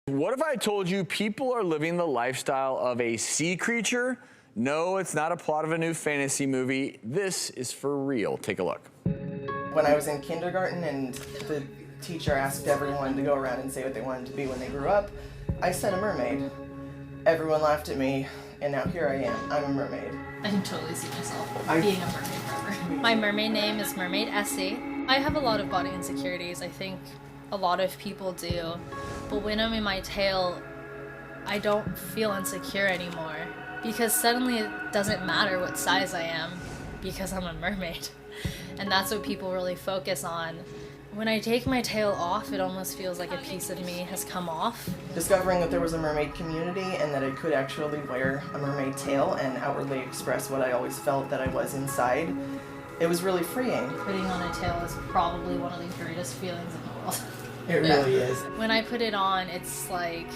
What if I told you people are living the lifestyle of a sea creature? No, it's not a plot of a new fantasy movie. This is for real. Take a look. When I was in kindergarten and the teacher asked everyone to go around and say what they wanted to be when they grew up, I said a mermaid. Everyone laughed at me, and now here I am. I'm a mermaid. I can totally see myself being a mermaid forever. My mermaid name is Mermaid Essie. I have a lot of body insecurities. I think a lot of people do. But when I'm in my tail, I don't feel insecure anymore because suddenly it doesn't matter what size I am because I'm a mermaid. And that's what people really focus on. When I take my tail off, it almost feels like a piece of me has come off. Discovering that there was a mermaid community and that I could actually wear a mermaid tail and outwardly express what I always felt that I was inside, it was really freeing. Putting on a tail is probably one of the greatest feelings in the world. It really is. When I put it on, it's like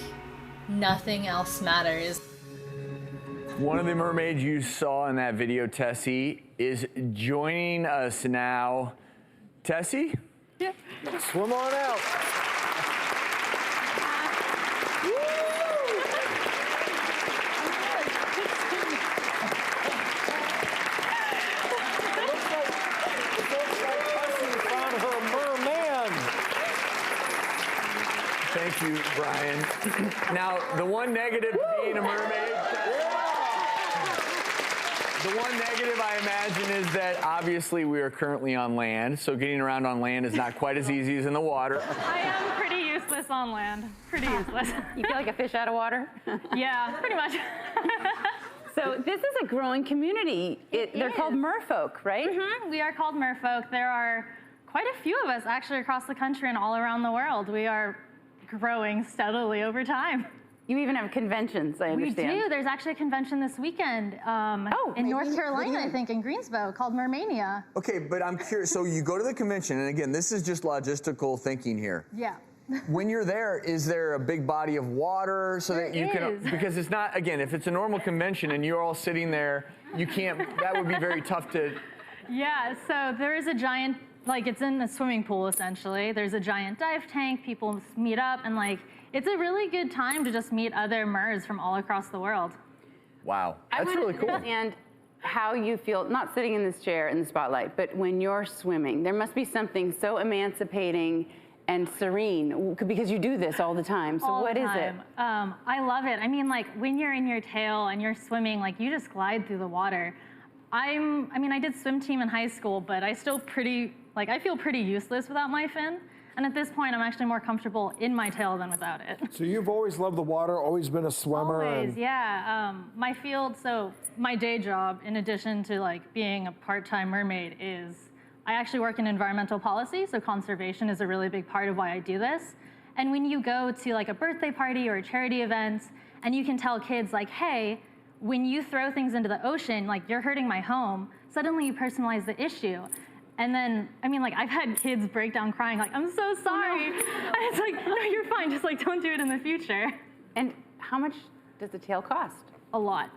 nothing else matters. One of the mermaids you saw in that video, Tessie, is joining us now. Tessie? Yeah. Swim on out. Thank you, Brian. Now, the one negative to being a mermaid, the one negative I imagine is that obviously we are currently on land, so getting around on land is not quite as easy as in the water. I am pretty useless on land. Pretty useless. You feel like a fish out of water? Yeah, pretty much. So this is a growing community. They're called merfolk, right? Mm-hmm. We are called merfolk. There are quite a few of us actually across the country and all around the world. We are growing steadily over time. You even have conventions, I understand. We do. There's actually a convention this weekend in North Carolina, I think, in Greensboro, called Mermania. Okay, but I'm curious. So you go to the convention, and again, this is just logistical thinking here. Yeah. When you're there, is there a big body of water so that you can? Because it's not, again, if it's a normal convention and you're all sitting there, you can't. That would be very tough to. Yeah. So there is a giant. Like, it's in a swimming pool, essentially. There's a giant dive tank. People meet up, and, like, it's a really good time to just meet other MERS from all across the world. Wow, that's really cool. And how you feel, not sitting in this chair in the spotlight, but when you're swimming, there must be something so emancipating and serene, because you do this all the time. So what is it? I love it. I mean, like, when you're in your tail and you're swimming, like, you just glide through the water. I mean, I did swim team in high school, but I feel pretty useless without my fin. And at this point, I'm actually more comfortable in my tail than without it. So you've always loved the water, always been a swimmer? Always, yeah. My field, so my day job, in addition to like being a part-time mermaid, is I actually work in environmental policy, so conservation is a really big part of why I do this. And when you go to like a birthday party or a charity event, and you can tell kids like, hey, when you throw things into the ocean, like you're hurting my home, suddenly you personalize the issue. And then, I mean, like, I've had kids break down crying, like, I'm so sorry. And it's like, no, you're fine, just like, don't do it in the future. And how much does the tail cost? A lot.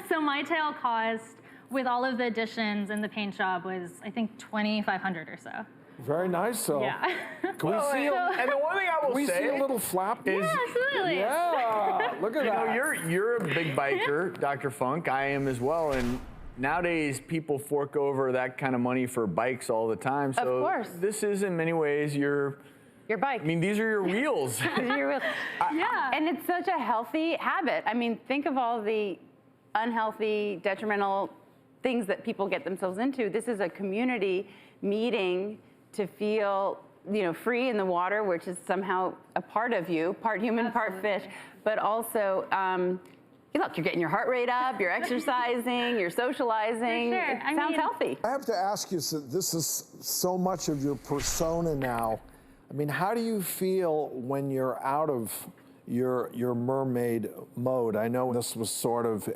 So my tail cost, with all of the additions and the paint job, was, I think, $2,500 or so. Very nice, so. Yeah. Can we see and the one thing I will we say, see a little flap? is, Yeah, absolutely. Yeah, look at that. you're a big biker, Dr. Funk. I am as well, and nowadays people fork over that kind of money for bikes all the time. So of course. This is in many ways your bike. I mean, these are your wheels. Yeah. And it's such a healthy habit. I mean, think of all the unhealthy, detrimental things that people get themselves into. This is a community meeting to feel, you know, free in the water, which is somehow a part of you, part human, Absolutely. part fish, but also, look, you're getting your heart rate up, you're exercising, you're socializing. For sure. It sounds healthy. I have to ask you, so this is so much of your persona now. I mean, how do you feel when you're out of your mermaid mode? I know this was sort of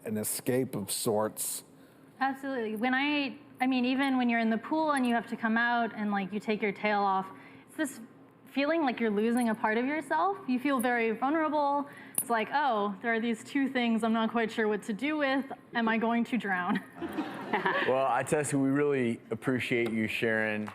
an escape of sorts. Absolutely. I mean, even when you're in the pool and you have to come out and like you take your tail off, it's this feeling like you're losing a part of yourself. You feel very vulnerable. It's like, oh, there are these two things I'm not quite sure what to do with. Am I going to drown? Well, I tell you, we really appreciate you sharing